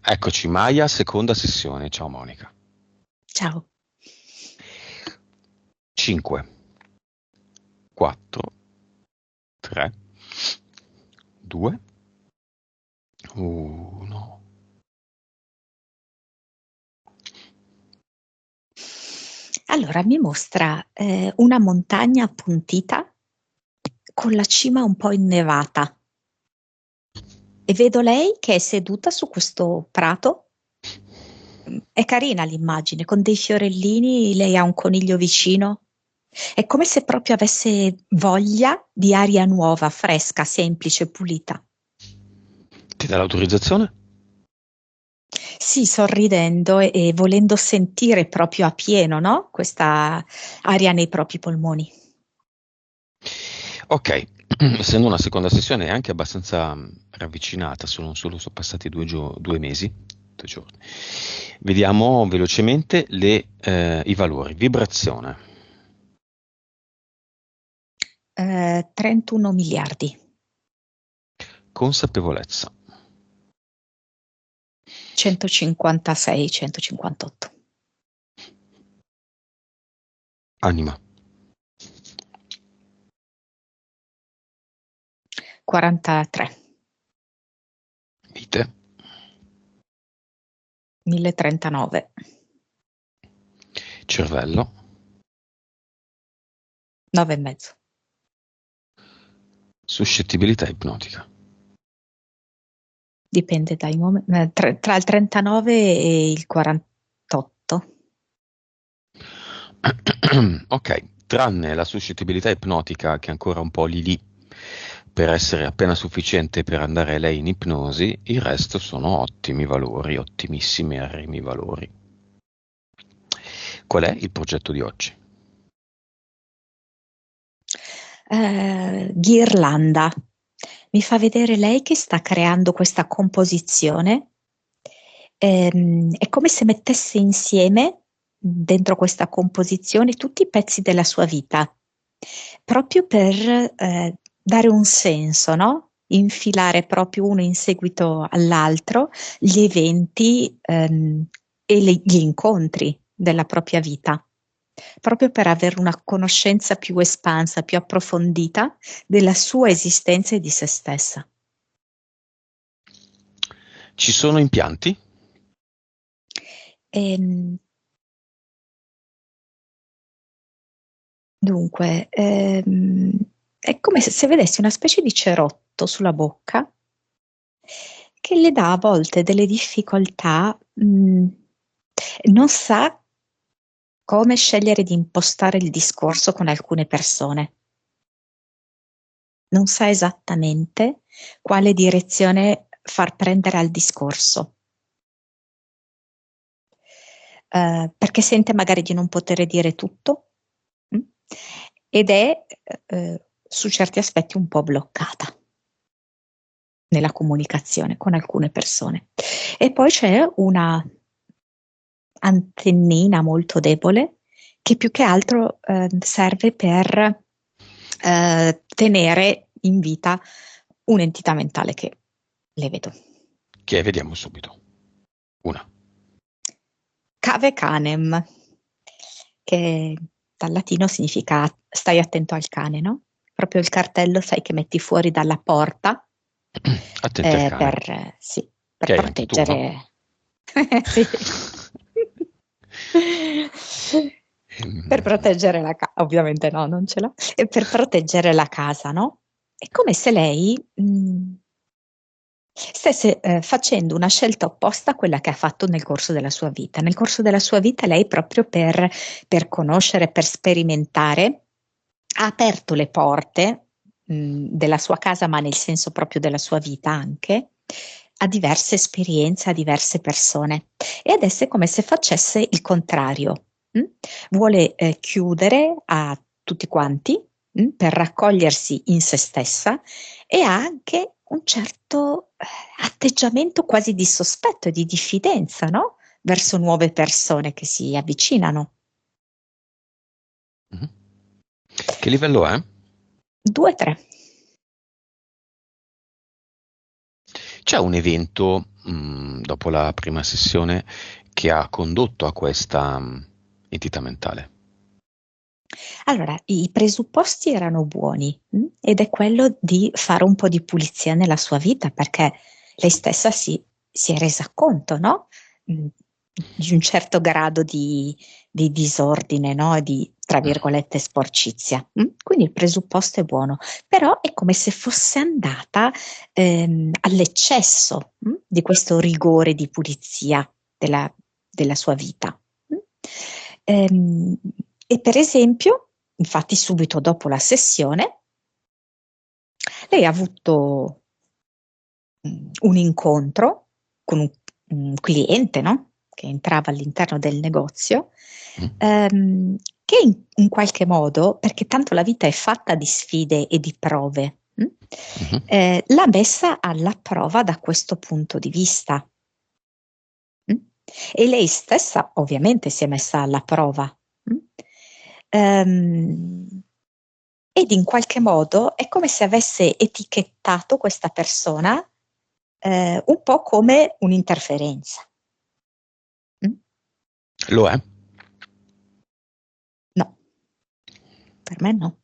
Eccoci, Maya, seconda sessione. Ciao Monica. Ciao. 5, 4, 3, 2, 1. Allora, mi mostra una montagna appuntita con la cima un po' innevata e vedo lei che è seduta su questo prato. È carina l'immagine, con dei fiorellini, lei ha un coniglio vicino. È come se proprio avesse voglia di aria nuova, fresca, semplice, pulita. Ti dà l'autorizzazione? Sì, sorridendo e volendo sentire proprio a pieno, no? Questa aria nei propri polmoni. Ok, essendo una seconda sessione è anche abbastanza ravvicinata, sono passati 2 mesi, 2 giorni. Vediamo velocemente i valori. Vibrazione, 31 miliardi. consapevolezza, 156, 158. anima, 43, vite, 1039, cervello, 9 e mezzo. suscettibilità ipnotica. Dipende dai momenti, tra il 39 e il 48. Ok, tranne la suscettibilità ipnotica che è ancora un po' lì per essere appena sufficiente per andare lei in ipnosi, il resto sono ottimi valori, ottimissimi arrimi valori. Qual è il progetto di oggi? Ghirlanda. Mi fa vedere lei che sta creando questa composizione. È come se mettesse insieme dentro questa composizione tutti i pezzi della sua vita, proprio per dare un senso, no? Infilare proprio uno in seguito all'altro gli eventi e gli incontri della propria vita, proprio per avere una conoscenza più espansa, più approfondita della sua esistenza e di se stessa. Ci sono impianti? Ehm, Dunque, è come se vedessi una specie di cerotto sulla bocca che le dà a volte delle difficoltà, non sa come scegliere di impostare il discorso con alcune persone. Non sa esattamente quale direzione far prendere al discorso, perché sente magari di non poter dire tutto, mh, ed è, su certi aspetti un po' bloccata nella comunicazione con alcune persone. E poi c'è una antennina molto debole che più che altro serve per tenere in vita un'entità mentale che le vedo. Che vediamo subito. Una. Cave canem, che dal latino significa stai attento al cane, no? Proprio il cartello, sai, che metti fuori dalla porta Attenti al cane, sì, per che hai anche tu, no? proteggere. Sì. Per Ehm, proteggere la casa, ovviamente no, non ce l'ho. E per proteggere la casa, no? È come se lei stesse facendo una scelta opposta a quella che ha fatto nel corso della sua vita. Nel corso della sua vita lei proprio per conoscere, per sperimentare, ha aperto le porte della sua casa, ma nel senso proprio della sua vita anche, a diverse esperienze, a diverse persone. E adesso è come se facesse il contrario. mh? Vuole chiudere a tutti quanti per raccogliersi in se stessa e ha anche un certo atteggiamento quasi di sospetto e di diffidenza, no? Verso nuove persone che si avvicinano. mhm. Che livello è? 2, 3. C'è un evento, dopo la prima sessione, che ha condotto a questa entità mentale? Allora, i presupposti erano buoni, ed è quello di fare un po' di pulizia nella sua vita, perché lei stessa si è resa conto, no? Mm, di un certo grado di disordine, no? Di, tra virgolette, sporcizia. Quindi il presupposto è buono, però è come se fosse andata all'eccesso di questo rigore di pulizia della sua vita. Mm? Ehm, e per esempio, infatti subito dopo la sessione, lei ha avuto un incontro con un cliente, no? Che entrava all'interno del negozio, Mm. che in qualche modo, perché tanto la vita è fatta di sfide e di prove, Mhm. l'ha messa alla prova da questo punto di vista. Mm? E lei stessa ovviamente si è messa alla prova. Mm? Ehm, ed in qualche modo è come se avesse etichettato questa persona un po' come un'interferenza. Mm? Lo è? No, per me no.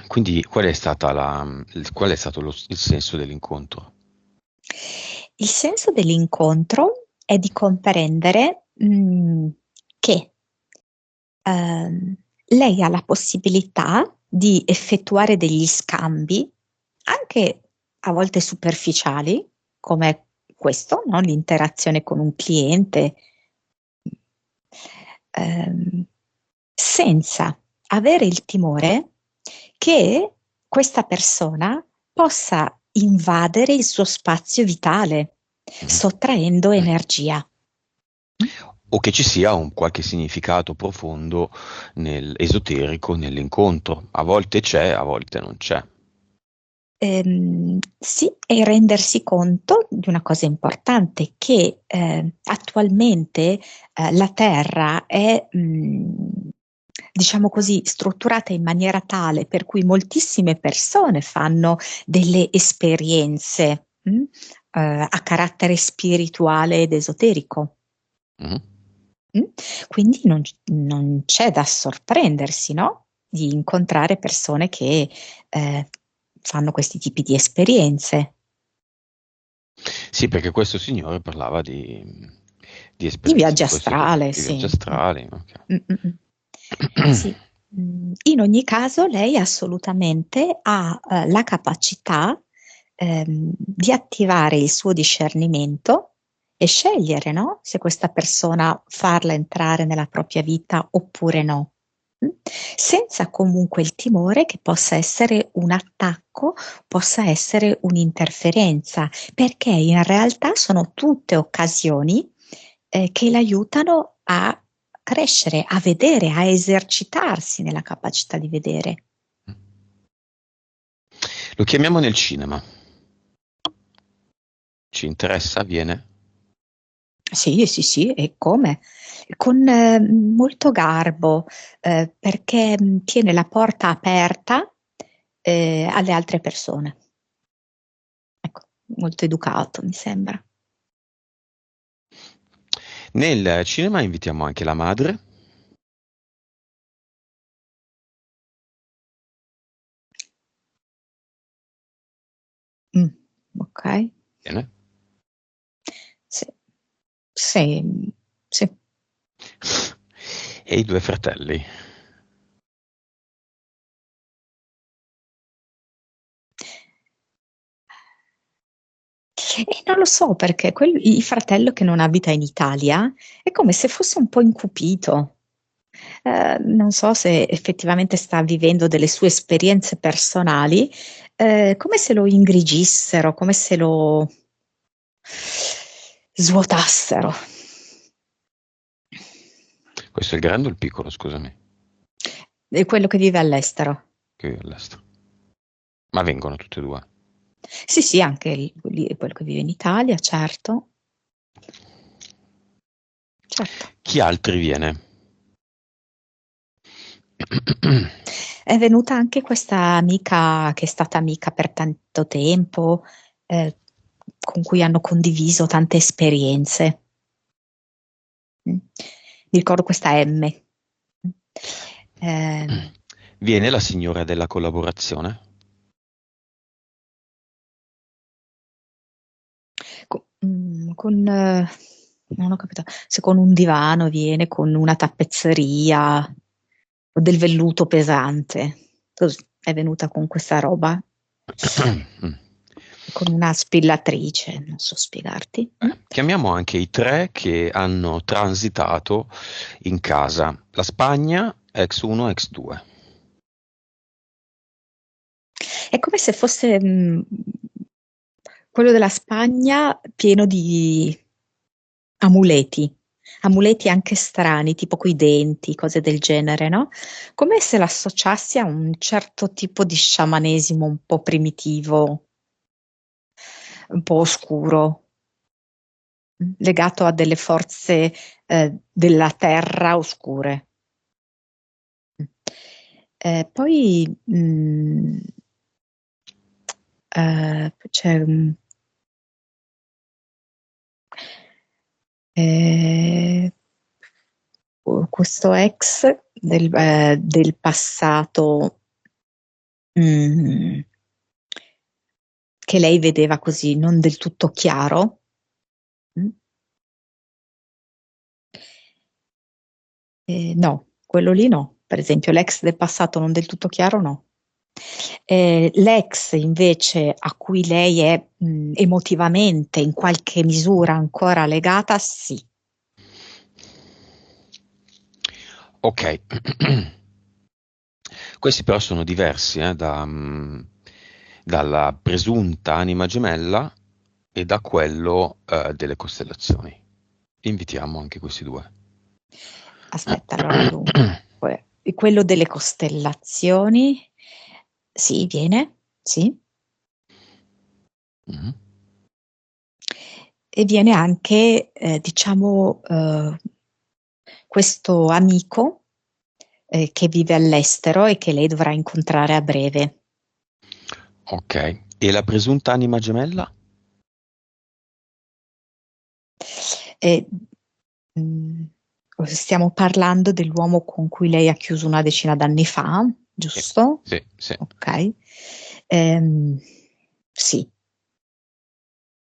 Quindi qual è stato il senso dell'incontro? Il senso dell'incontro è di comprendere che lei ha la possibilità di effettuare degli scambi, anche a volte superficiali, come questo, no? L'interazione con un cliente, ehm, senza avere il timore che questa persona possa invadere il suo spazio vitale, Mhm. sottraendo energia. O che ci sia un qualche significato profondo esoterico nell'incontro. A volte c'è, a volte non c'è. Sì, e rendersi conto di una cosa importante, che attualmente la Terra è, diciamo così, strutturata in maniera tale per cui moltissime persone fanno delle esperienze a carattere spirituale ed esoterico. Mhm. Mm? Quindi non c'è da sorprendersi, no? Di incontrare persone che fanno questi tipi di esperienze. Sì, perché questo signore parlava di Di esperienze viaggio di questo tipo, astrale, di viaggi sì. astrali. Ok. Mm, mm, mm. Sì. In ogni caso, lei assolutamente ha la capacità di attivare il suo discernimento e scegliere, no? Se questa persona farla entrare nella propria vita oppure no. Mm? Senza comunque il timore che possa essere un attacco, possa essere un'interferenza, perché in realtà sono tutte occasioni che l'aiutano a crescere, a vedere, a esercitarsi nella capacità di vedere. Lo chiamiamo nel cinema. Ci interessa? Viene? Sì, sì, sì, e come? Con molto garbo, perché tiene la porta aperta alle altre persone. Ecco, molto educato, mi sembra. Nel cinema invitiamo anche la madre. Mm, ok, Viene. sì, sì, sì. E i due fratelli. E non lo so perché il fratello che non abita in Italia è come se fosse un po' incupito. Non so se effettivamente sta vivendo delle sue esperienze personali, come se lo ingrigissero, come se lo svuotassero. Questo è il grande o il piccolo, scusami, È quello che vive all'estero. che vive all'estero. Ma vengono tutte e due. Sì, sì, anche quello che vive in Italia, certo, certo. Chi altri viene? è venuta anche questa amica che è stata amica per tanto tempo, con cui hanno condiviso tante esperienze. Mi ricordo questa M. Viene la signora della collaborazione? Non ho capito se con un divano viene, con una tappezzeria o del velluto pesante. Così è venuta con questa roba, con una spillatrice, non so spiegarti. Chiamiamo anche i tre che hanno transitato in casa. La Spagna, ex 1, ex 2. È come se fosse quello della Spagna pieno di amuleti, amuleti anche strani, tipo coi denti, cose del genere, no? Come se l'associassi a un certo tipo di sciamanesimo un po' primitivo, un po' oscuro, legato a delle forze della terra oscure. Poi c'è questo ex del passato che lei vedeva così non del tutto chiaro. No, quello lì no. Per esempio, l'ex del passato non del tutto chiaro, no. L'ex invece a cui lei è emotivamente in qualche misura ancora legata, sì. Ok, questi però sono diversi dalla presunta anima gemella e da quello delle costellazioni. Invitiamo anche questi due. Aspetta, allora dunque, quello delle costellazioni, sì, viene, sì. Mhm. E viene anche, diciamo, questo amico che vive all'estero e che lei dovrà incontrare a breve. Ok, e la presunta anima gemella? E, mh, stiamo parlando dell'uomo con cui lei ha chiuso una decina d'anni fa, Sì, giusto? sì, sì. Ok. Ehm, sì,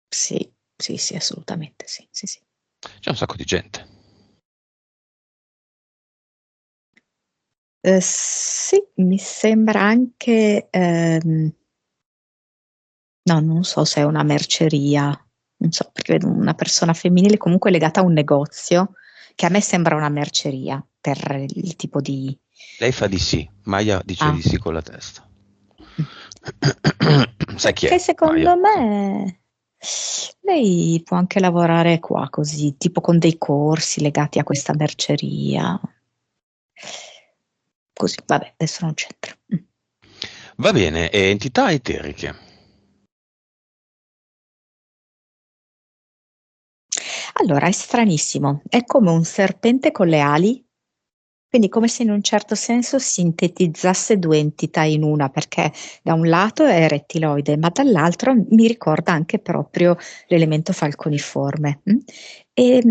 sì, sì, sì, assolutamente sì, sì, sì. C'è un sacco di gente. Sì, mi sembra anche, no, non so se è una merceria, non so, perché vedo una persona femminile comunque legata a un negozio, che a me sembra una merceria per il tipo di... Lei fa di sì, Maya dice di Ah, sì con la testa. mm. Sai chi Perché è? Maya, secondo sì. me lei può anche lavorare qua così, tipo con dei corsi legati a questa merceria. Così, vabbè, adesso non c'entra. Va bene, e entità eteriche. Allora, è stranissimo, è come un serpente con le ali, quindi come se in un certo senso sintetizzasse due entità in una, perché da un lato è rettiloide, ma dall'altro mi ricorda anche proprio l'elemento falconiforme. E,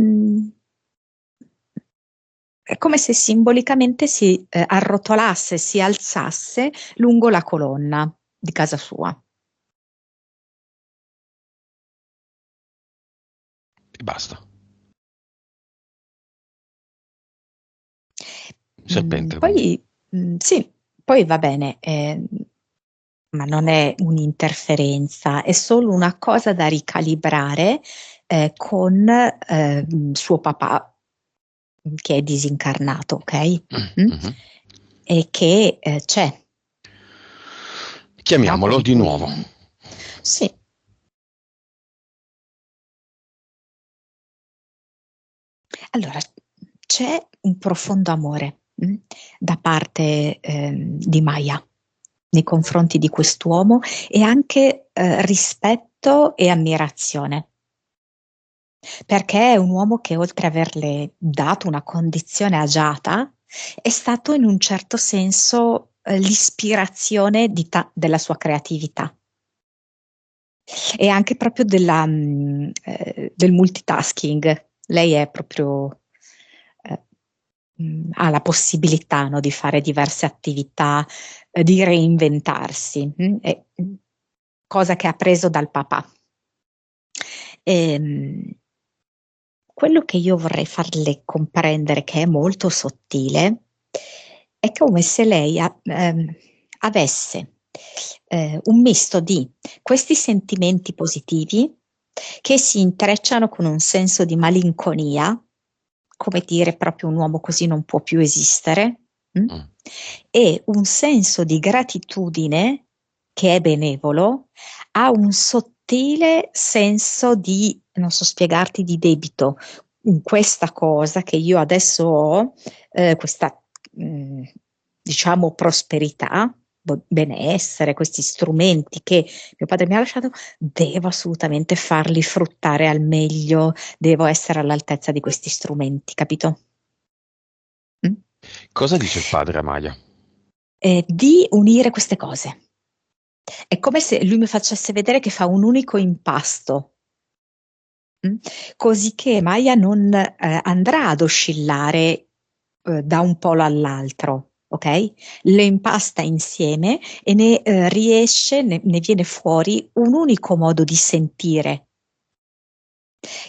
è come se simbolicamente si arrotolasse, si alzasse lungo la colonna di casa sua. E basta. Serpente quindi. Poi sì, poi va bene, ma non è un'interferenza, è solo una cosa da ricalibrare con suo papà, che è disincarnato, ok? Mm? Mhm. E che c'è, no? Chiamiamolo Con di nuovo. cui sì. Allora, c'è un profondo amore da parte di Maya nei confronti di quest'uomo e anche rispetto e ammirazione, perché è un uomo che oltre ad averle dato una condizione agiata, è stato in un certo senso l'ispirazione della sua creatività e anche proprio del multitasking. Lei è proprio ha la possibilità, no, di fare diverse attività, di reinventarsi, cosa che ha preso dal papà. Quello che io vorrei farle comprendere, che è molto sottile, è come se lei avesse un misto di questi sentimenti positivi che si intrecciano con un senso di malinconia, come dire proprio un uomo così non può più esistere, e un senso di gratitudine che è benevolo, ha un sottile senso di, non so spiegarti, di debito. Questa cosa che io adesso ho, questa diciamo prosperità, benessere, questi strumenti che mio padre mi ha lasciato, devo assolutamente farli fruttare al meglio, devo essere all'altezza di questi strumenti, capito? Cosa dice il padre a Maya? Di unire queste cose. È come se lui mi facesse vedere che fa un unico impasto, così che Maya non andrà ad oscillare da un polo all'altro, ok? Le impasta insieme e ne riesce, ne viene fuori un unico modo di sentire,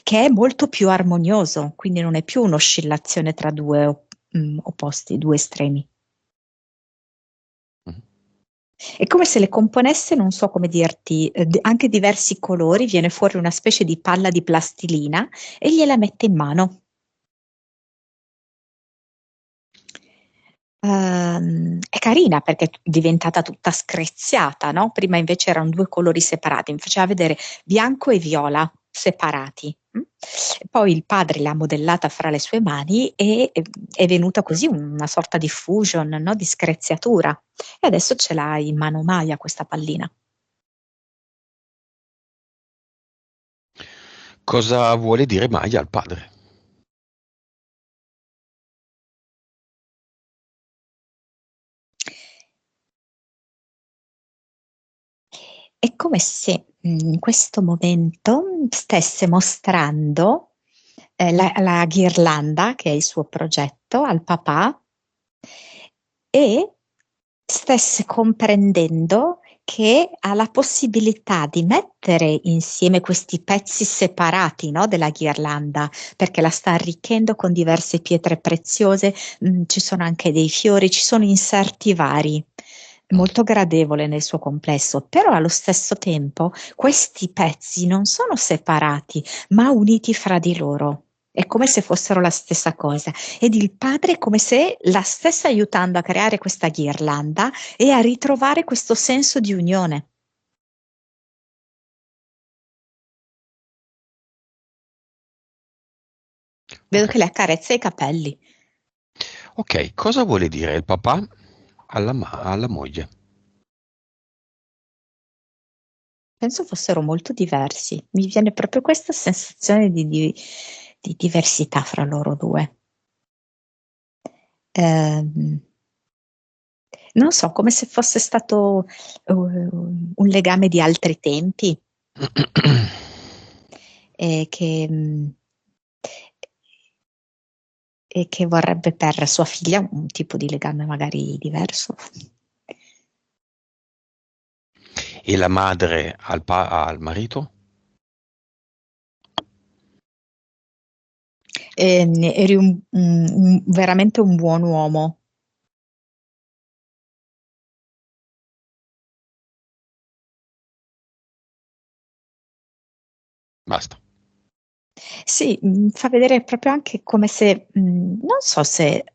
che è molto più armonioso, quindi non è più un'oscillazione tra due opposti, due estremi. È come se le componesse, non so come dirti, anche diversi colori, viene fuori una specie di palla di plastilina e gliela mette in mano. È carina perché è diventata tutta screziata, no? Prima invece erano due colori separati, mi faceva vedere bianco e viola separati. Poi il padre l'ha modellata fra le sue mani e è venuta così una sorta di fusion, no? Di screziatura. E adesso ce l'ha in mano Maya questa pallina. Cosa vuole dire Maya al padre? È come se in questo momento stesse mostrando la ghirlanda, che è il suo progetto, al papà e stesse comprendendo che ha la possibilità di mettere insieme questi pezzi separati, no, della ghirlanda, perché la sta arricchendo con diverse pietre preziose, ci sono anche dei fiori, ci sono inserti vari, molto gradevole nel suo complesso, però allo stesso tempo questi pezzi non sono separati, ma uniti fra di loro. È come se fossero la stessa cosa. Ed il padre è come se la stesse aiutando a creare questa ghirlanda e a ritrovare questo senso di unione. Vedo che le accarezza i capelli. Ok, cosa vuole dire il papà alla moglie? Penso fossero molto diversi. Mi viene proprio questa sensazione di diversità fra loro due. Ehm, Non so, come se fosse stato un legame di altri tempi, che, e che vorrebbe per sua figlia un tipo di legame magari diverso. E la madre al marito? Eri veramente un buon uomo. Basta. Sì, fa vedere proprio anche come se, non so se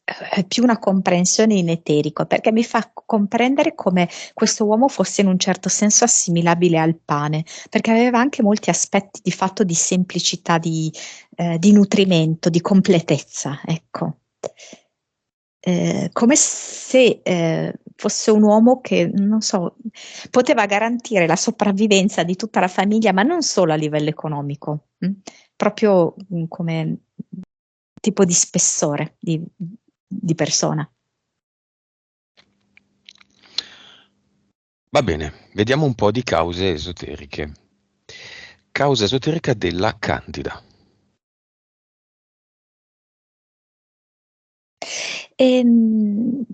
è più una comprensione in eterico, perché mi fa comprendere come questo uomo fosse in un certo senso assimilabile al pane, perché aveva anche molti aspetti di fatto di semplicità, di nutrimento, di completezza, ecco. Come se fosse un uomo che, non so, poteva garantire la sopravvivenza di tutta la famiglia, ma non solo a livello economico, proprio come tipo di spessore di persona. Va bene, vediamo un po' di cause esoteriche. Causa esoterica della Candida. Ehm,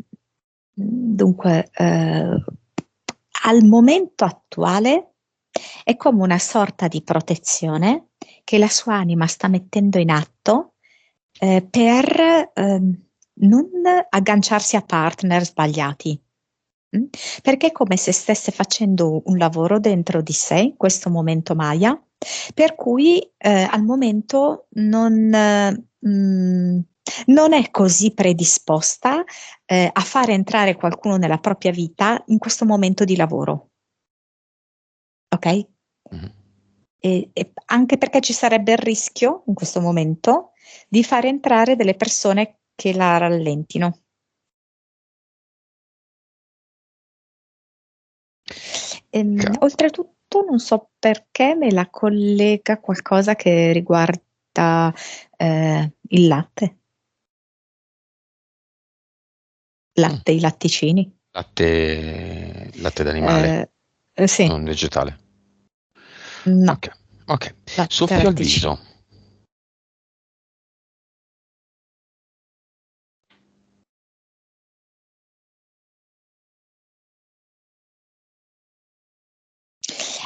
Dunque, al momento attuale è come una sorta di protezione che la sua anima sta mettendo in atto per non agganciarsi a partner sbagliati. Mm? Perché è come se stesse facendo un lavoro dentro di sé in questo momento Maya, per cui al momento non è così predisposta a fare entrare qualcuno nella propria vita in questo momento di lavoro, ok? Mhm. E anche perché ci sarebbe il rischio in questo momento di fare entrare delle persone che la rallentino. Ca- Oltretutto, non so perché me la collega qualcosa che riguarda il latte, mm. i latticini. Latte d'animale, Eh, sì, non vegetale. no, Ok, ok. latte Soffio al latticini. viso.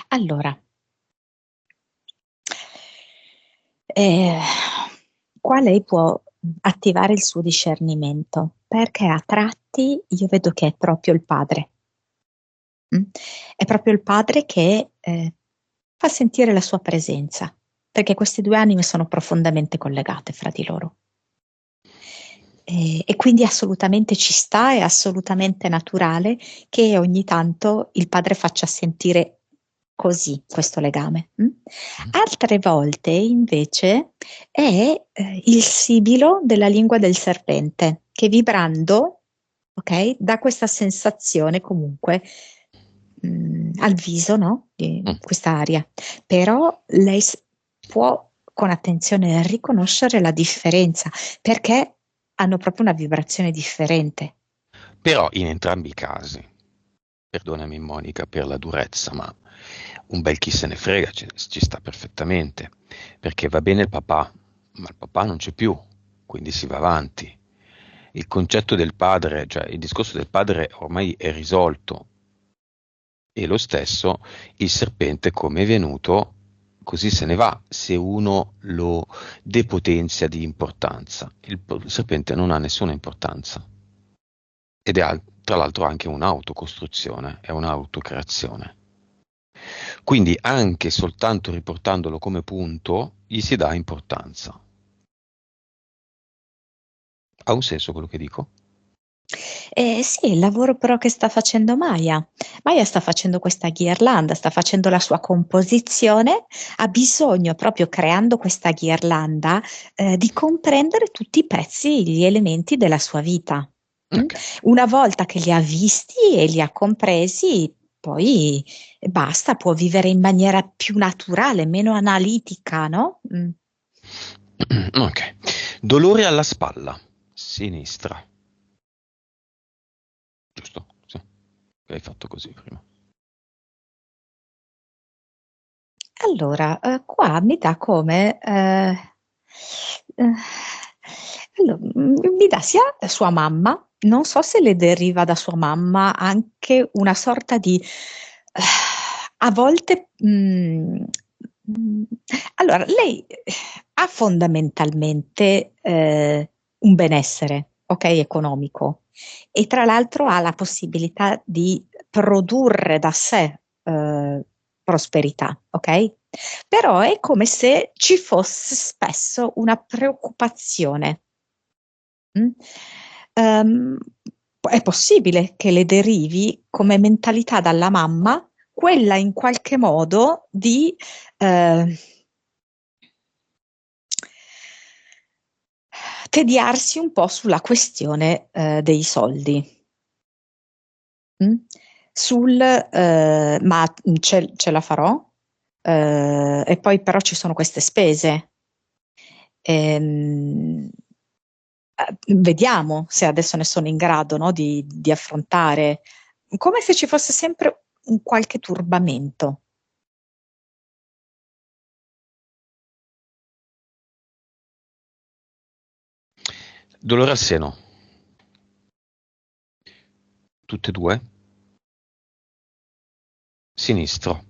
Allora, eh, qua lei può attivare il suo discernimento, perché a tratti io vedo che è proprio il padre. Mm? È proprio il padre che fa sentire la sua presenza, perché queste due anime sono profondamente collegate fra di loro. E quindi assolutamente ci sta, è assolutamente naturale che ogni tanto il padre faccia sentire così questo legame. Mm? Mm. Altre volte invece è il sibilo della lingua del serpente che vibrando, ok, dà questa sensazione comunque al viso, no? Di Mm. questa aria. Però lei può con attenzione riconoscere la differenza perché hanno proprio una vibrazione differente. Però in entrambi i casi, perdonami Monica per la durezza, ma un bel chi se ne frega ci sta perfettamente, perché va bene il papà, ma il papà non c'è più, quindi si va avanti. Il concetto del padre, cioè il discorso del padre ormai è risolto, e lo stesso il serpente come è venuto, così se ne va se uno lo depotenzia di importanza. Il serpente non ha nessuna importanza ed è tra l'altro anche un'autocostruzione, è un'autocreazione. Quindi anche soltanto riportandolo come punto gli si dà importanza. Ha un senso quello che dico? Sì, il lavoro però che sta facendo Maya. Maya sta facendo questa ghirlanda, sta facendo la sua composizione, ha bisogno proprio creando questa ghirlanda, di comprendere tutti i pezzi, gli elementi della sua vita. Mm? Ok. Una volta che li ha visti e li ha compresi, poi basta, può vivere in maniera più naturale, meno analitica, no? Mm. Ok. Dolore alla spalla sinistra, giusto? Sì. Hai fatto così prima. Allora, qua mi dà come, eh, allora, mi dà sia sua mamma, non so se le deriva da sua mamma anche una sorta di, a volte, mm, allora, lei ha fondamentalmente un benessere, ok, economico, e tra l'altro ha la possibilità di produrre da sé prosperità, ok? Però è come se ci fosse spesso una preoccupazione. Mm? Ehm, è possibile che le derivi come mentalità dalla mamma, quella in qualche modo di eh, tediarsi un po' sulla questione dei soldi. Mm? Ma ce la farò, e poi però ci sono queste spese. Ehm, Vediamo se adesso ne sono in grado, no, di affrontare, come se ci fosse sempre un qualche turbamento. Dolore al seno. Tutte e due? Sinistro.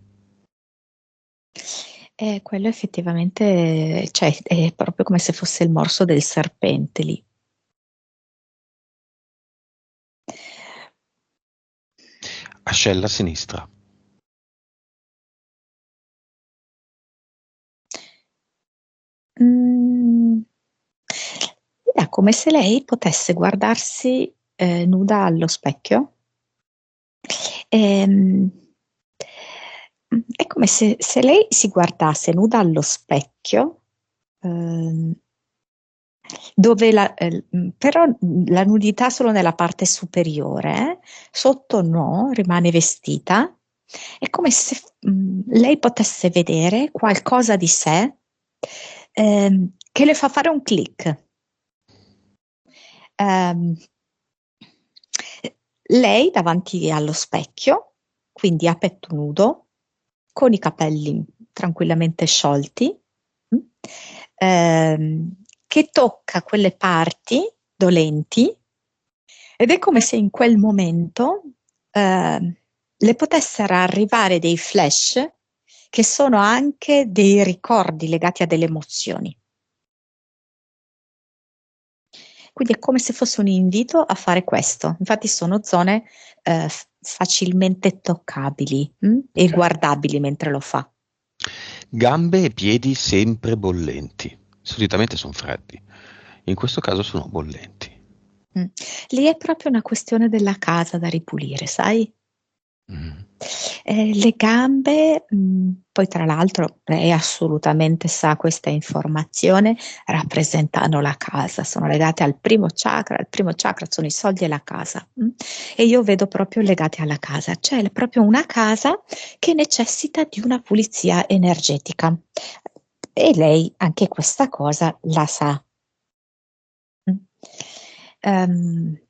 Quello effettivamente, cioè, è proprio come se fosse il morso del serpente lì. Ascella sinistra. Mm, È come se lei potesse guardarsi nuda allo specchio. Ehm, è come se lei si guardasse nuda allo specchio, ehm, dove però la nudità solo nella parte superiore, sotto no, rimane vestita. È come se lei potesse vedere qualcosa di sé che le fa fare un click. Ehm, Lei davanti allo specchio, quindi a petto nudo, con i capelli tranquillamente sciolti, mm, che tocca quelle parti dolenti ed è come se in quel momento le potessero arrivare dei flash che sono anche dei ricordi legati a delle emozioni. Quindi è come se fosse un invito a fare questo. Infatti sono zone facilmente toccabili, e guardabili mentre lo fa. Gambe e piedi sempre bollenti. Solitamente sono freddi. In questo caso sono bollenti. Mm. Lì è proprio una questione della casa da ripulire, sai? Mm. Le gambe, poi tra l'altro lei assolutamente sa questa informazione, rappresentano la casa, sono legate al primo chakra, il primo chakra sono i soldi e la casa. E io vedo proprio legati alla casa, cioè proprio una casa che necessita di una pulizia energetica. E lei anche questa cosa la sa. Mm. Ehm,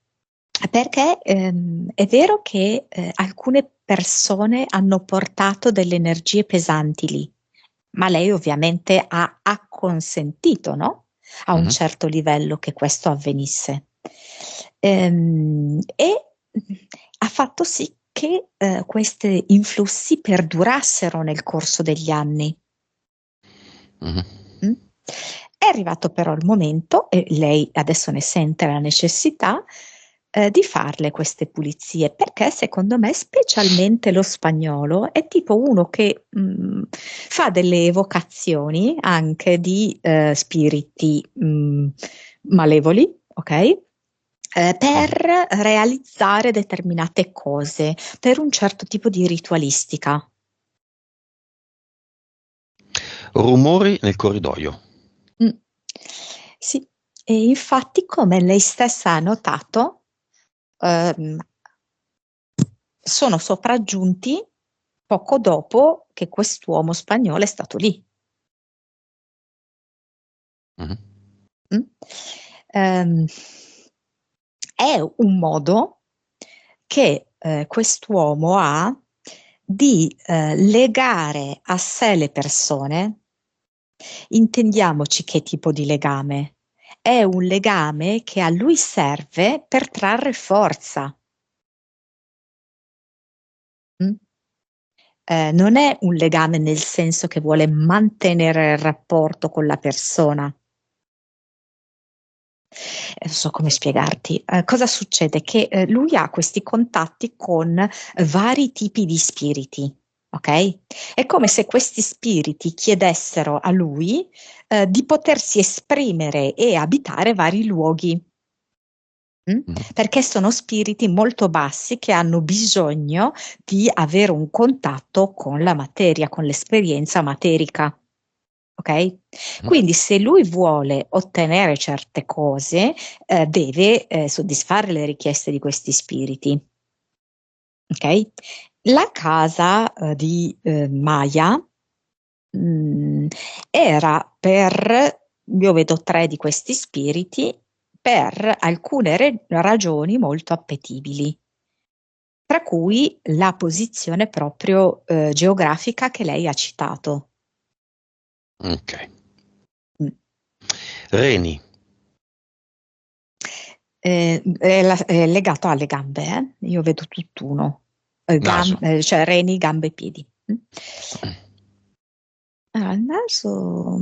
Perché è vero che alcune persone hanno portato delle energie pesanti lì, ma lei ovviamente ha acconsentito, no? A un Mhm. certo livello che questo avvenisse. E ha fatto sì che questi influssi perdurassero nel corso degli anni. Mhm. Mm? È arrivato però il momento, e lei adesso ne sente la necessità, di farle queste pulizie, perché secondo me, specialmente lo spagnolo, è tipo uno che fa delle evocazioni anche di spiriti malevoli, ok? Per Mhm. realizzare determinate cose, per un certo tipo di ritualistica. Rumori nel corridoio. Mm. Sì, e infatti, come lei stessa ha notato, ehm, sono sopraggiunti poco dopo che quest'uomo spagnolo è stato lì. Mhm. Mm? Ehm, è un modo che quest'uomo ha di legare a sé le persone. Intendiamoci che tipo di legame. È un legame che a lui serve per trarre forza. Mm? Non è un legame nel senso che vuole mantenere il rapporto con la persona. Non so come spiegarti. Cosa succede? Che lui ha questi contatti con vari tipi di spiriti. Ok? È come se questi spiriti chiedessero a lui di potersi esprimere e abitare vari luoghi. Mhm. Perché sono spiriti molto bassi che hanno bisogno di avere un contatto con la materia, con l'esperienza materica. Ok? Mhm. Quindi se lui vuole ottenere certe cose, deve soddisfare le richieste di questi spiriti. Ok? La casa di Maya mh, era per, io vedo tre di questi spiriti, per alcune ragioni molto appetibili. tra cui la posizione proprio geografica che lei ha citato. Ok. Mm. Reni. È legato alle gambe, io vedo tutt'uno, Naso. cioè reni, gambe, piedi. Allora, il naso,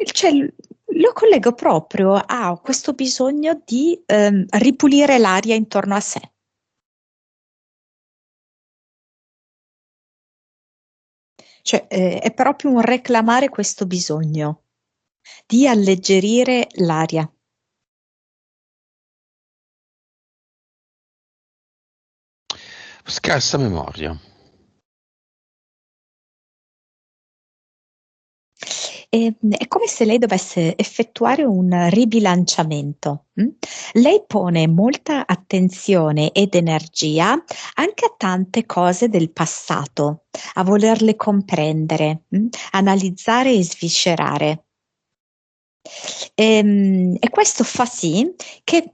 cioè, lo collego proprio a questo bisogno di ripulire l'aria intorno a sé. Cioè, è proprio un reclamare questo bisogno di alleggerire l'aria. Scarsa memoria. È come se lei dovesse effettuare un ribilanciamento. Lei pone molta attenzione ed energia anche a tante cose del passato, a volerle comprendere, analizzare e sviscerare. E questo fa sì che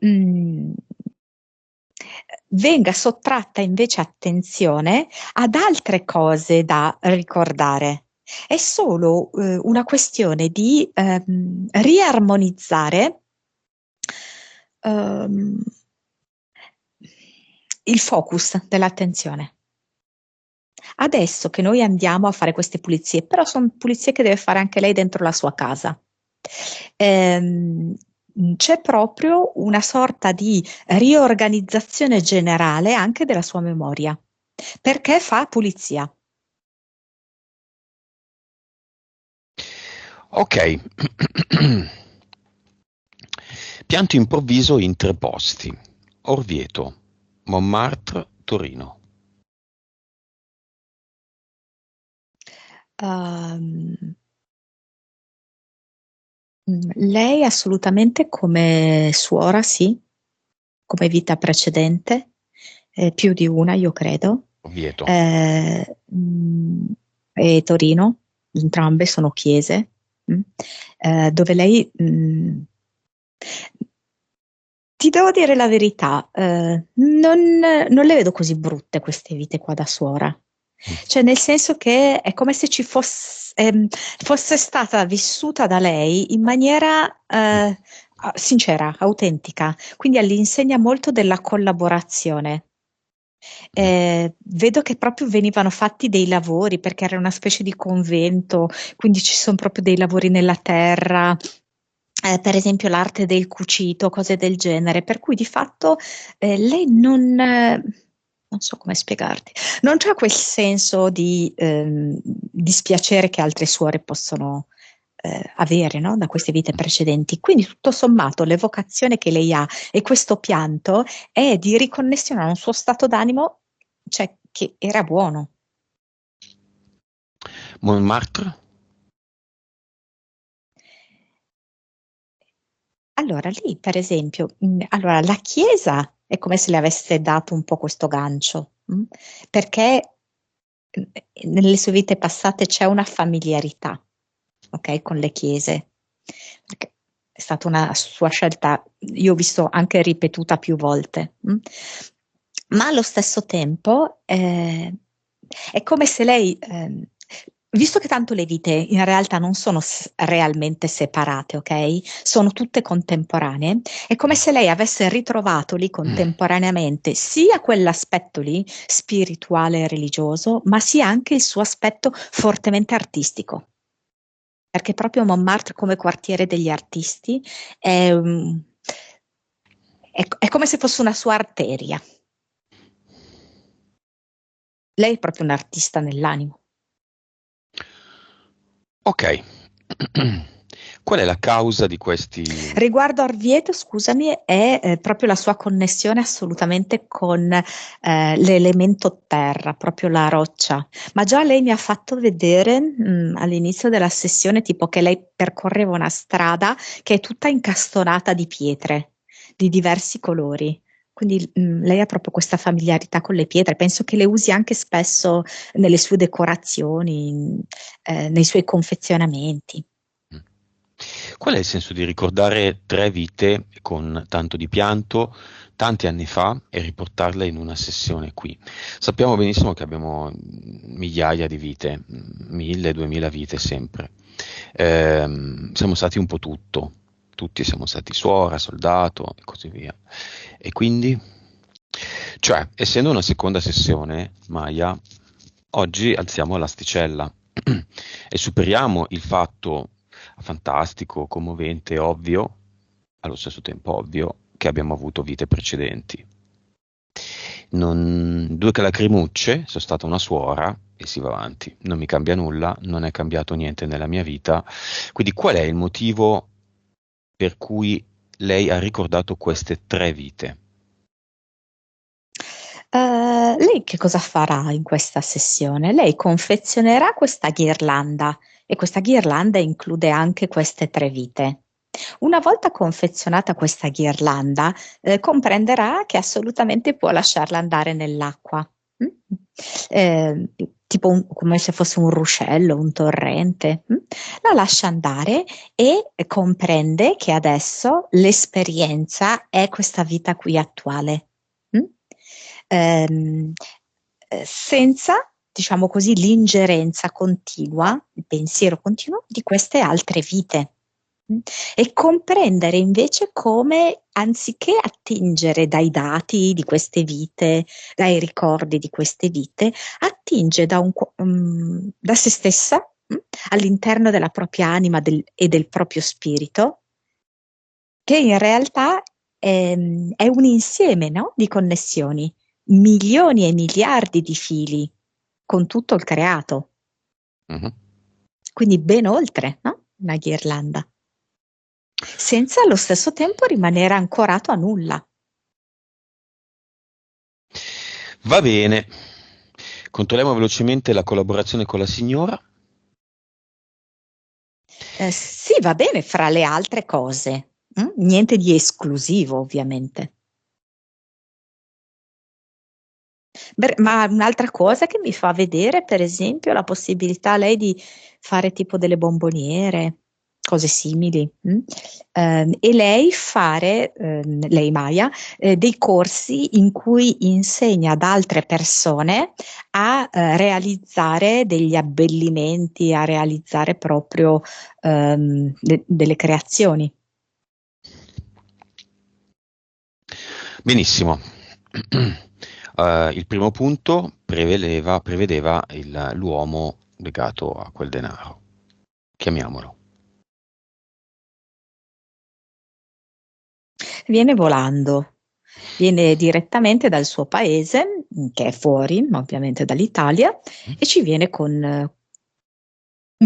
venga sottratta invece attenzione ad altre cose da ricordare. È solo una questione di riarmonizzare ehm, il focus dell'attenzione. Adesso che noi andiamo a fare queste pulizie, però sono pulizie che deve fare anche lei dentro la sua casa. C'è proprio una sorta di riorganizzazione generale anche della sua memoria, perché fa pulizia. Ok. Pianto improvviso in 3 posti. Orvieto, Montmartre, Torino. Ehm, Lei assolutamente come suora, sì, come vita precedente, più di una, io credo. Orvieto. Eh, e Torino, entrambe sono chiese, mh, dove lei, ti devo dire la verità, non le vedo così brutte queste vite qua da suora. Cioè, nel senso che è come se fosse stata vissuta da lei in maniera sincera, autentica, quindi all'insegna molto della collaborazione. Vedo che proprio venivano fatti dei lavori perché era una specie di convento, quindi ci sono proprio dei lavori nella terra, per esempio l'arte del cucito, cose del genere, per cui di fatto lei non so come spiegarti, non c'ha quel senso di dispiacere che altre suore possono avere, no? Da queste vite precedenti. Quindi tutto sommato l'evocazione che lei ha e questo pianto è di riconnessione a un suo stato d'animo, cioè che era buono. Montmartre? Allora, lì, per esempio, allora, la Chiesa è come se le avesse dato un po' questo gancio, perché nelle sue vite passate c'è una familiarità, ok, con le chiese. Perché è stata una sua scelta, io ho visto anche ripetuta più volte. Ma allo stesso tempo è come se lei, visto che tanto le vite in realtà non sono realmente separate, ok? Sono tutte contemporanee, è come se lei avesse ritrovato lì contemporaneamente sia quell'aspetto lì spirituale e religioso, ma sia anche il suo aspetto fortemente artistico. Perché proprio Montmartre come quartiere degli artisti è, è come se fosse una sua arteria. Lei è proprio un artista nell'animo. Ok. Qual è la causa di questi... Riguardo Orvieto, scusami, è proprio la sua connessione assolutamente con l'elemento terra, proprio la roccia. Ma già lei mi ha fatto vedere all'inizio della sessione, tipo che lei percorreva una strada che è tutta incastonata di pietre di diversi colori. Quindi lei ha proprio questa familiarità con le pietre. Penso che le usi anche spesso nelle sue decorazioni, nei suoi confezionamenti. Qual è il senso di ricordare 3 vite con tanto di pianto tanti anni fa e riportarle in una sessione qui? Sappiamo benissimo che abbiamo migliaia di vite, 1000, 2000 vite sempre. Siamo stati un po' tutto, tutti siamo stati suora, soldato e così via. E quindi, cioè, essendo una seconda sessione, Maya, oggi alziamo l'asticella e superiamo il fatto fantastico, commovente, ovvio, allo stesso tempo ovvio, che abbiamo avuto vite precedenti. Due lacrimucce, sono stata una suora e si va avanti. Non mi cambia nulla, non è cambiato niente nella mia vita. Quindi qual è il motivo per cui lei ha ricordato queste 3 vite? Lei che cosa farà in questa sessione? Lei confezionerà questa ghirlanda e questa ghirlanda include anche queste 3 vite. Una volta confezionata questa ghirlanda, comprenderà che assolutamente può lasciarla andare nell'acqua. Mm? Tipo come se fosse un ruscello, un torrente. La lascia andare e comprende che adesso l'esperienza è questa vita qui attuale. Mm? Ehm, senza, diciamo così, l'ingerenza continua, il pensiero continuo di queste altre vite. E comprendere invece come, anziché attingere dai dati di queste vite, dai ricordi di queste vite, attinge da se stessa, all'interno della propria anima e del proprio spirito, che in realtà è un insieme, no, di connessioni, milioni e miliardi di fili con tutto il creato, Mhm. quindi ben oltre, no, una ghirlanda, senza allo stesso tempo rimanere ancorato a nulla. Va bene. Controlliamo velocemente la collaborazione con la signora. Sì, va bene, fra le altre cose, niente di esclusivo, ovviamente. Ma un'altra cosa che mi fa vedere, per esempio, la possibilità lei di fare tipo delle bomboniere, cose simili, e lei fare, lei Maya, dei corsi in cui insegna ad altre persone a realizzare degli abbellimenti, a realizzare proprio delle creazioni. Benissimo. Il primo punto prevedeva l'uomo legato a quel denaro. Chiamiamolo. Viene volando, viene direttamente dal suo paese, che è fuori, ovviamente dall'Italia, e ci viene con un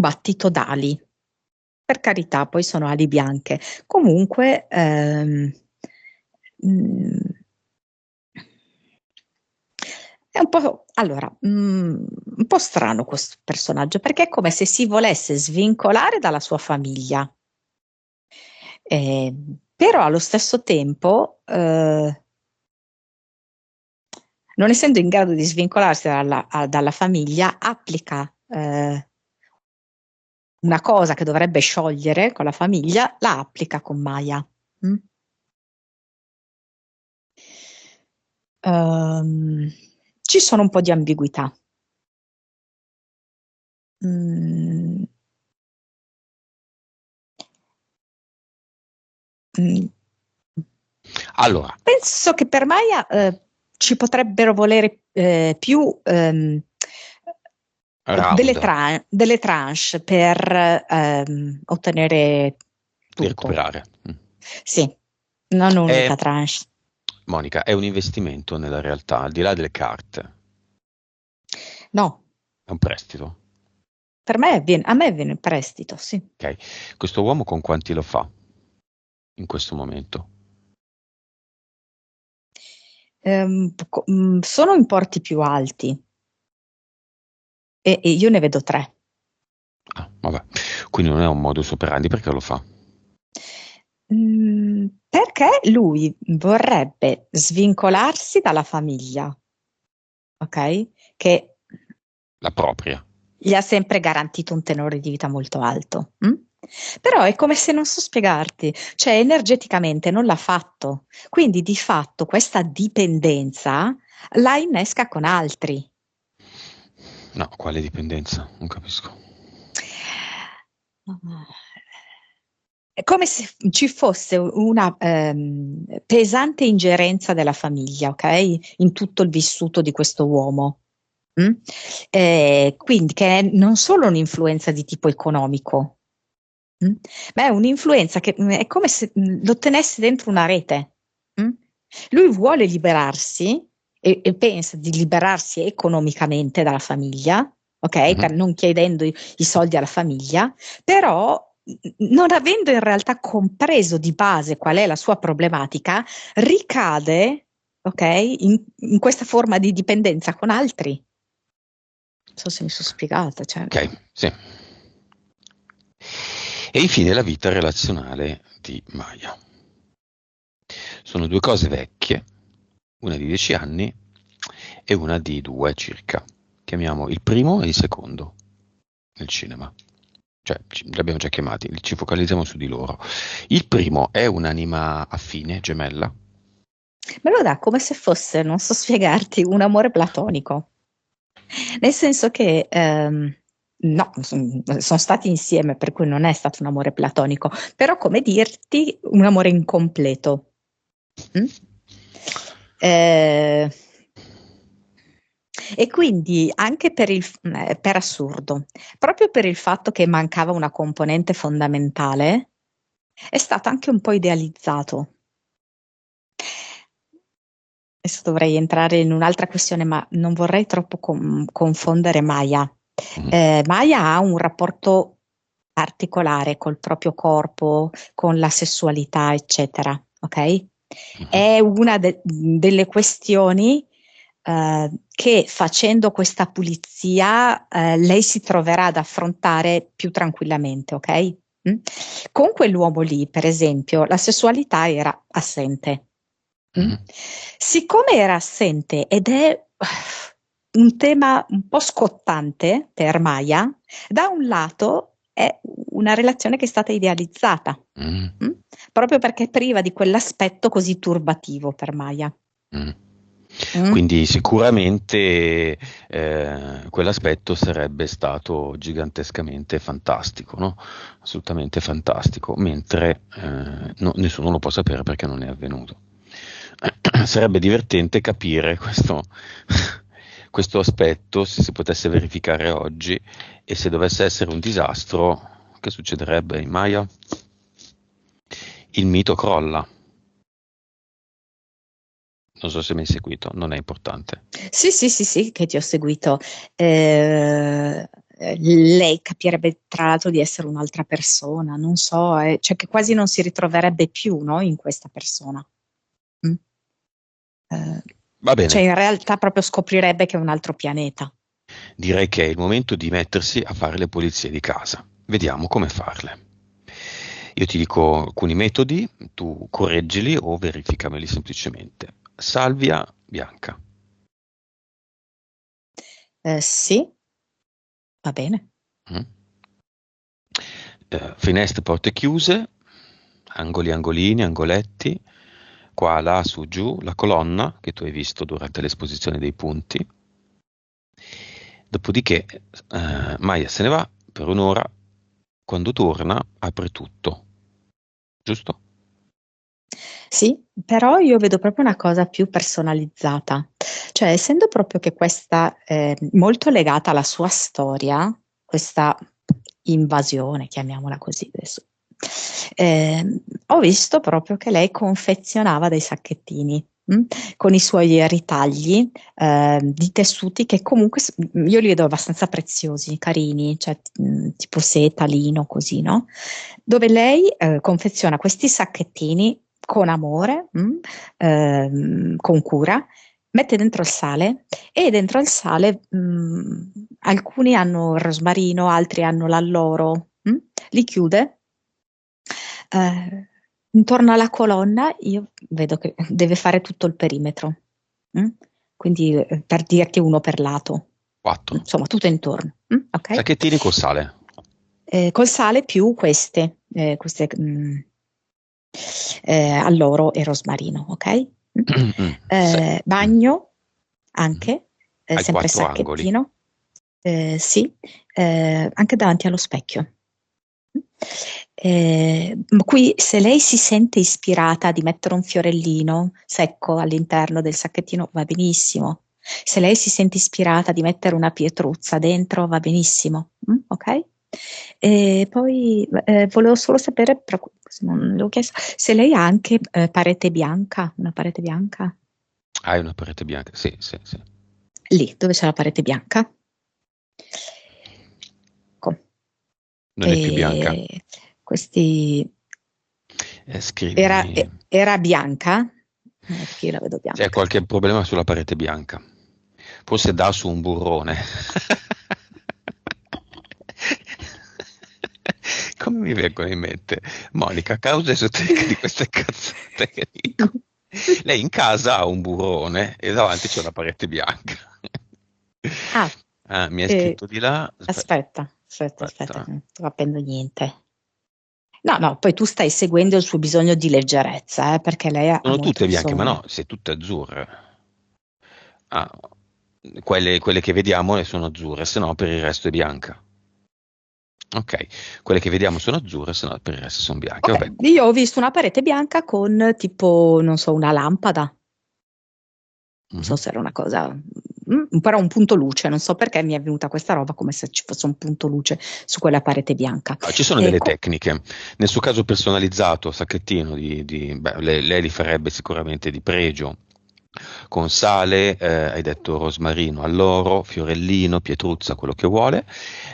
battito d'ali. Per carità, poi sono ali bianche. Comunque, mm, è un po', allora, un po' strano questo personaggio, perché è come se si volesse svincolare dalla sua famiglia. Però allo stesso tempo, non essendo in grado di svincolarsi dalla famiglia, applica una cosa che dovrebbe sciogliere con la famiglia, la applica con Maya. Mm? Ci sono un po' di ambiguità. Mm, mm. Allora, Penso che per Maya ci potrebbero volere più round delle tranche per ottenere di tutto. recuperare. Sì, non È, un'unica tranche. Monica, è un investimento nella realtà, al di là delle carte. No, È un prestito. a me viene in prestito, sì. Ok. Questo uomo con quanti lo fa in questo momento? Sono importi più alti e io ne vedo 3. Ah, vabbè. Quindi non è un modus operandi perché lo fa. Perché lui vorrebbe svincolarsi dalla famiglia, ok? Che La propria. gli ha sempre garantito un tenore di vita molto alto. Però è come se non so spiegarti, cioè energeticamente non l'ha fatto, quindi di fatto questa dipendenza la innesca con altri. No, quale dipendenza? Non capisco. È come se ci fosse una pesante ingerenza della famiglia, ok? In tutto il vissuto di questo uomo. Mm? Quindi che è non solo un'influenza di tipo economico, ma è un'influenza che è come se lo tenesse dentro una rete. Mm? Lui vuole liberarsi e pensa di liberarsi economicamente dalla famiglia, ok? Mhm. Non chiedendo i soldi alla famiglia, però non avendo in realtà compreso di base qual è la sua problematica, ricade, ok, in questa forma di dipendenza con altri. Non so se mi sono spiegata, cioè. Ok, sì. E infine la vita relazionale di Maya. Sono due cose vecchie, una di 10 anni e una di 2 circa. Chiamiamo il primo e il secondo nel cinema. Cioè, li abbiamo già chiamati, ci focalizziamo su di loro. Il primo è un'anima affine, gemella. Me lo dà come se fosse, non so spiegarti, un amore platonico. Nel senso che, no, sono stati insieme, per cui non è stato un amore platonico, però come dirti, un amore incompleto. Mm? Eh, e quindi anche per assurdo, proprio per il fatto che mancava una componente fondamentale, è stato anche un po' idealizzato. Adesso dovrei entrare in un'altra questione, ma non vorrei troppo confondere Maya. Mm. Maya ha un rapporto particolare col proprio corpo, con la sessualità, eccetera, ok? Mhm. È una delle questioni che facendo questa pulizia lei si troverà ad affrontare più tranquillamente, ok? Mm? Con quell'uomo lì, per esempio, la sessualità era assente. Mm? Mhm. Siccome era assente ed è un tema un po' scottante per Maya, da un lato è una relazione che è stata idealizzata, Mm. mm? Proprio perché è priva di quell'aspetto così turbativo per Maya. Mm. Mm? Quindi sicuramente quell'aspetto sarebbe stato gigantescamente fantastico, no? Assolutamente fantastico, mentre nessuno lo può sapere perché non è avvenuto. Sarebbe divertente capire questo aspetto, se si potesse verificare oggi, e se dovesse essere un disastro, che succederebbe in Maya? Il mito crolla. Non so se mi hai seguito, non è importante. Sì, sì, sì, sì, che ti ho seguito. Lei capirebbe tra l'altro di essere un'altra persona, non so, cioè che quasi non si ritroverebbe più, no, in questa persona. Mm? Eh, Va cioè bene, in realtà proprio scoprirebbe che è un altro pianeta. direi che è il momento di mettersi a fare le pulizie di casa. Vediamo come farle. Io ti dico alcuni metodi, tu correggili o verificameli semplicemente. Salvia bianca, Sì, va bene. mm? Finestre, porte chiuse, angoli, angolini, angoletti, qua, là, su, giù, la colonna che tu hai visto durante l'esposizione dei punti. Dopodiché Maya se ne va per un'ora, quando torna apre tutto, giusto? Sì, però io vedo proprio una cosa più personalizzata, cioè essendo proprio che questa è molto legata alla sua storia, questa invasione, chiamiamola così adesso, ho visto proprio che lei confezionava dei sacchettini. Con i suoi ritagli di tessuti che comunque io li vedo abbastanza preziosi, carini, cioè tipo seta, lino, così, no? Dove lei confeziona questi sacchettini con amore, con cura, mette dentro il sale e dentro il sale alcuni hanno il rosmarino, altri hanno l'alloro, li chiude. Eh, intorno alla colonna io vedo che deve fare tutto il perimetro, mm? Quindi per dirti uno per lato, 4. insomma tutto intorno, ok? Sacchettini col sale. col sale più queste alloro e rosmarino, ok? Sì. Bagno Mhm. anche, Ai sempre quattro angoli. sacchettino, sì, anche davanti allo specchio. Ma qui se lei si sente ispirata di mettere un fiorellino secco all'interno del sacchettino va benissimo. Se lei si sente ispirata di mettere una pietruzza dentro va benissimo, ok? E poi volevo solo sapere, però non l'avevo chiesto, se lei ha anche parete bianca, una parete bianca. Hai una parete bianca? Sì, sì, sì. Lì, dove c'è la parete bianca? Ecco. Non è più bianca. E questi Scrivimi. era bianca? Perché io la vedo C'è bianca. qualche problema sulla parete bianca? Forse dà su un burrone. Come mi vengono in mente? Monica, causa esoterica di queste cazzate che dico. Lei in casa ha un burrone e davanti c'è una parete bianca. Ah, Ah, mi hai eh, scritto di là. aspetta, Aspetta. non sto capendo niente. No, no, poi tu stai seguendo il suo bisogno di leggerezza, perché lei ha Sono molto tutte bianche, ma bisogno. no, sei tutte azzurre. Ah, quelle che vediamo sono azzurre, se no per il resto è bianca. Ok, quelle che vediamo sono azzurre, se no per il resto sono bianche. Ok, Vabbè. io ho visto una parete bianca con tipo, non so, una lampada. Non so Mhm. se era una cosa, però un punto luce, non so perché mi è venuta questa roba come se ci fosse un punto luce su quella parete bianca. Ah, ci sono E delle tecniche. Nel suo caso personalizzato, sacchettino beh, lei li farebbe sicuramente di pregio, con sale, hai detto rosmarino, alloro, fiorellino, pietruzza, quello che vuole.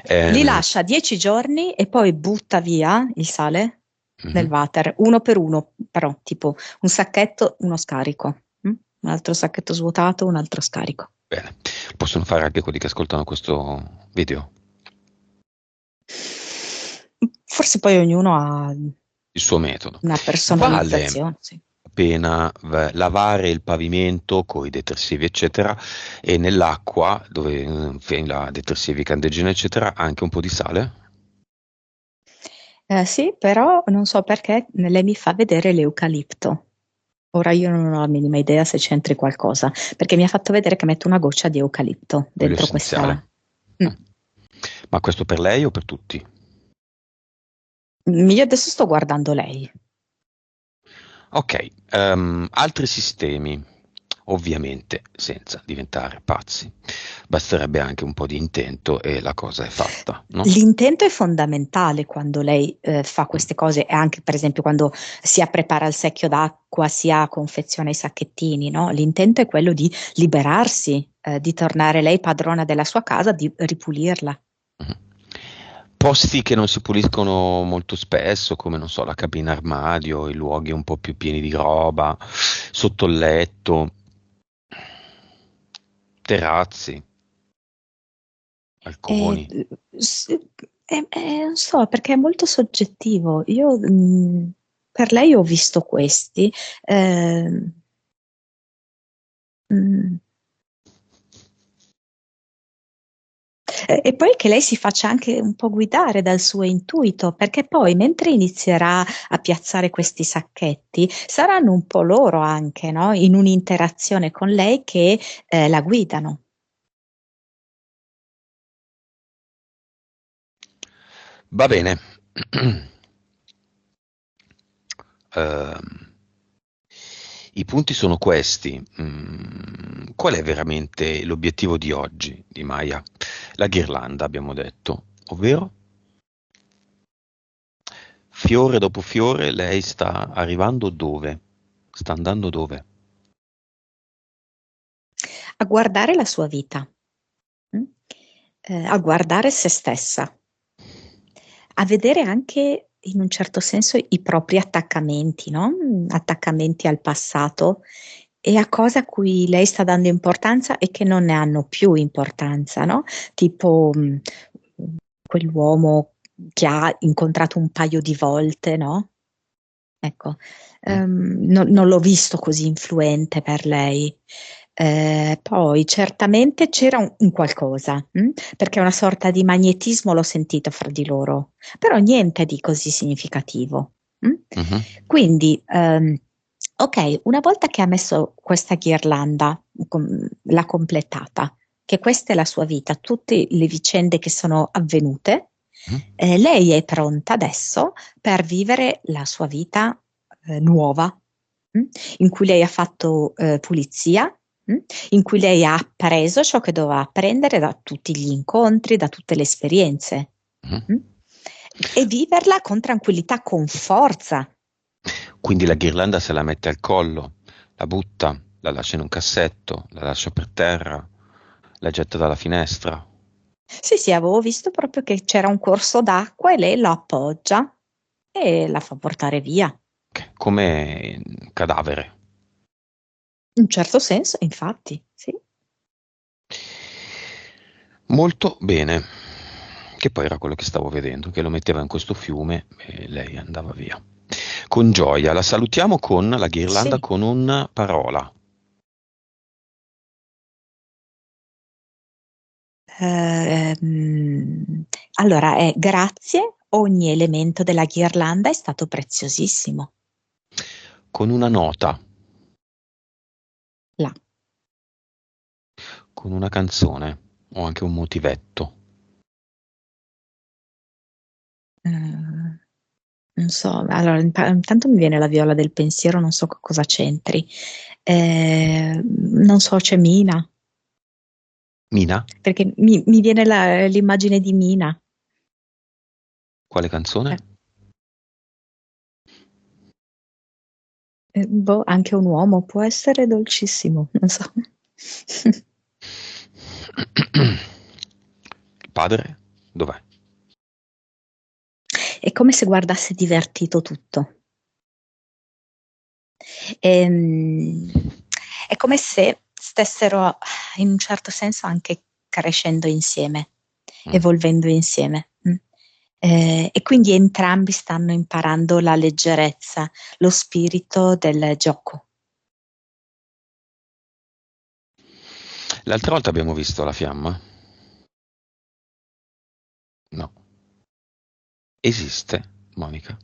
li Eh, lascia 10 giorni e poi butta via il sale nel mhm. water, uno per uno, però tipo un sacchetto, uno scarico, un altro sacchetto svuotato, un altro scarico. Bene, possono fare anche quelli che ascoltano questo video. Forse poi ognuno ha Il suo metodo. una Vale personalizzazione, sì. la pena lavare il pavimento con i detersivi, eccetera, e nell'acqua, dove la detersivi, candeggina, eccetera, anche un po' di sale? Sì, però non so perché lei mi fa vedere l'eucalipto. Ora io non ho la minima idea se c'entri qualcosa, perché mi ha fatto vedere che metto una goccia di eucalipto Olio dentro essenziale. questa. Mm. Ma questo per lei o per tutti? Io adesso sto guardando lei. Ok, altri sistemi, ovviamente senza diventare pazzi. Basterebbe anche un po' di intento e la cosa è fatta, no? L'intento è fondamentale quando lei fa Mm. queste cose e anche per esempio quando sia prepara il secchio d'acqua, sia confeziona i sacchettini, no? L'intento è quello di liberarsi, di tornare lei padrona della sua casa, di ripulirla. Mhm. Posti che non si puliscono molto spesso, come non so, la cabina armadio, i luoghi un po' più pieni di roba, sotto il letto, terrazzi, E, balconi. non so, perché è molto soggettivo. Io per lei ho visto questi. ehm, mm, e poi che lei si faccia anche un po' guidare dal suo intuito, perché poi mentre inizierà a piazzare questi sacchetti, saranno un po' loro anche, no? In un'interazione con lei che la guidano. Va bene. Ehm, I punti sono questi. Qual è veramente l'obiettivo di oggi di Maya? La ghirlanda, abbiamo detto, ovvero fiore dopo fiore lei sta arrivando dove? Sta andando dove? A guardare la sua vita, mm? A guardare se stessa, a vedere anche in un certo senso i propri attaccamenti, no? Attaccamenti al passato e a cose a cui lei sta dando importanza e che non ne hanno più importanza, no? Tipo quell'uomo che ha incontrato un paio di volte, no? Ecco, Mm? non l'ho visto così influente per lei. Poi certamente c'era un qualcosa, perché una sorta di magnetismo l'ho sentito fra di loro, però niente di così significativo. Mhm. Quindi, ok, una volta che ha messo questa ghirlanda, l'ha completata, che questa è la sua vita, tutte le vicende che sono avvenute, Mhm. lei è pronta adesso per vivere la sua vita nuova, mm? In cui lei ha fatto pulizia, in cui lei ha appreso ciò che doveva apprendere da tutti gli incontri, da tutte le esperienze, Mhm. mm? E viverla con tranquillità, con forza. Quindi la ghirlanda se la mette al collo, la butta, la lascia in un cassetto, la lascia per terra, la getta dalla finestra. Sì, sì, avevo visto proprio che c'era un corso d'acqua e lei lo appoggia e la fa portare via. Ok, come cadavere. In un certo senso, infatti, sì. Molto bene. Che poi era quello che stavo vedendo, che lo metteva in questo fiume e lei andava via. Con gioia. La salutiamo con la ghirlanda Sì. con una parola. Allora, grazie, ogni elemento della ghirlanda è stato preziosissimo. Con una nota. Là. Con una canzone. O anche un motivetto. Eh, non so, allora intanto mi viene la viola del pensiero, non so cosa c'entri. Non so, c'è Mina, Mina? perché mi viene l'immagine di Mina. Quale canzone? Eh, boh, anche un uomo può essere dolcissimo, non so. Il padre? Dov'è? È come se guardasse divertito tutto. Ehm, è come se stessero in un certo senso anche crescendo insieme, Mm. evolvendo insieme. E quindi entrambi stanno imparando la leggerezza, lo spirito del gioco. L'altra volta abbiamo visto la fiamma? No. Esiste, Monica?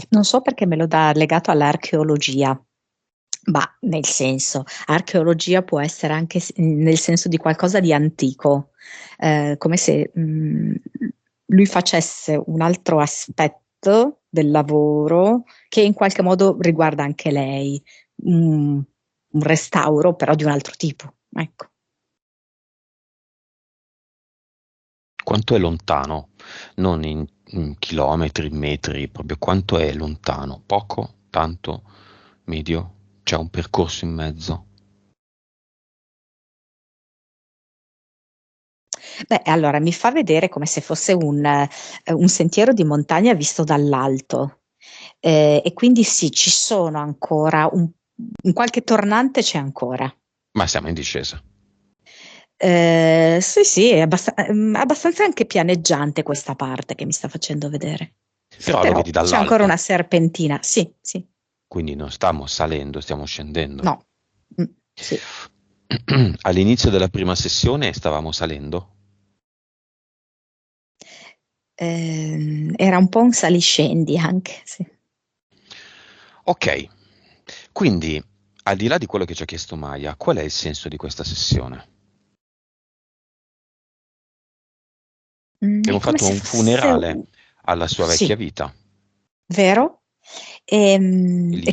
Non so perché me lo dà legato all'archeologia, ma nel senso, archeologia può essere anche nel senso di qualcosa di antico, come se lui facesse un altro aspetto del lavoro che in qualche modo riguarda anche lei, un restauro però di un altro tipo. Ecco. Quanto è lontano? Non in chilometri, in metri, proprio quanto è lontano? Poco? Tanto? Medio? C'è un percorso in mezzo? Beh, allora mi fa vedere come se fosse un sentiero di montagna visto dall'alto. E quindi sì, ci sono ancora un qualche tornante c'è ancora. Ma siamo in discesa. Sì, sì, è abbastanza anche pianeggiante questa parte che mi sta facendo vedere. Però lo vedi Però c'è ancora dall'alto, una serpentina. Sì, sì, quindi non stiamo salendo, stiamo scendendo. no. Sì. All'inizio della prima sessione stavamo salendo. Era un po' un saliscendi anche, sì. Ok, quindi al di là di quello che ci ha chiesto Maya, qual è il senso di questa sessione? È Abbiamo come fatto se un fosse funerale alla sua vecchia sì, vita, vero? E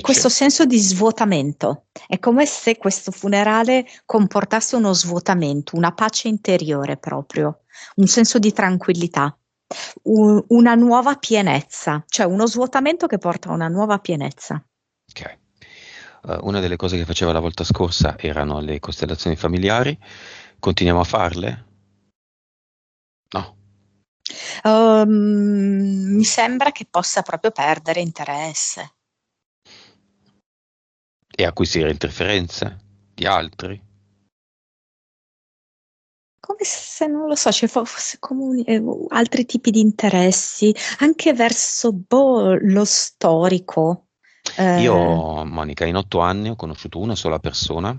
questo felice. senso di svuotamento, è come se questo funerale comportasse uno svuotamento, una pace interiore proprio, un senso di tranquillità, una nuova pienezza, cioè uno svuotamento che porta a una nuova pienezza. Ok. Una delle cose che faceva la volta scorsa erano le costellazioni familiari. Continuiamo a farle? No. Mi sembra che possa proprio perdere interesse. E acquisire interferenze di altri? come se, non lo so, ci fosse altri tipi di interessi, anche verso lo storico. Io, Monica, in 8 anni ho conosciuto una sola persona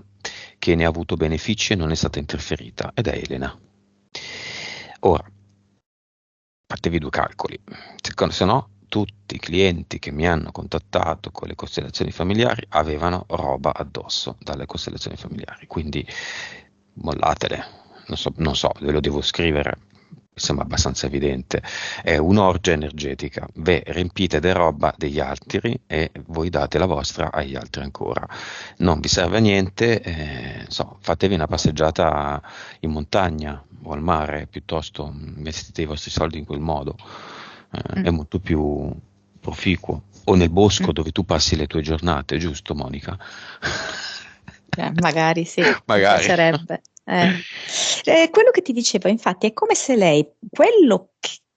che ne ha avuto benefici e non è stata interferita, ed è Elena. Ora, fatevi due calcoli, se no tutti i clienti che mi hanno contattato con le costellazioni familiari avevano roba addosso dalle costellazioni familiari, quindi mollatele. Non so, ve lo devo scrivere, mi sembra abbastanza evidente. È un'orgia energetica. Ve riempite di roba degli altri e voi date la vostra agli altri ancora. Non vi serve a niente, fatevi una passeggiata in montagna o al mare, piuttosto investite i vostri soldi in quel modo. È Mm, molto più proficuo. O nel bosco mm. dove tu passi le tue giornate, giusto, Monica? Magari sì, mi Magari. piacerebbe. Quello che ti dicevo, infatti, è come se lei quello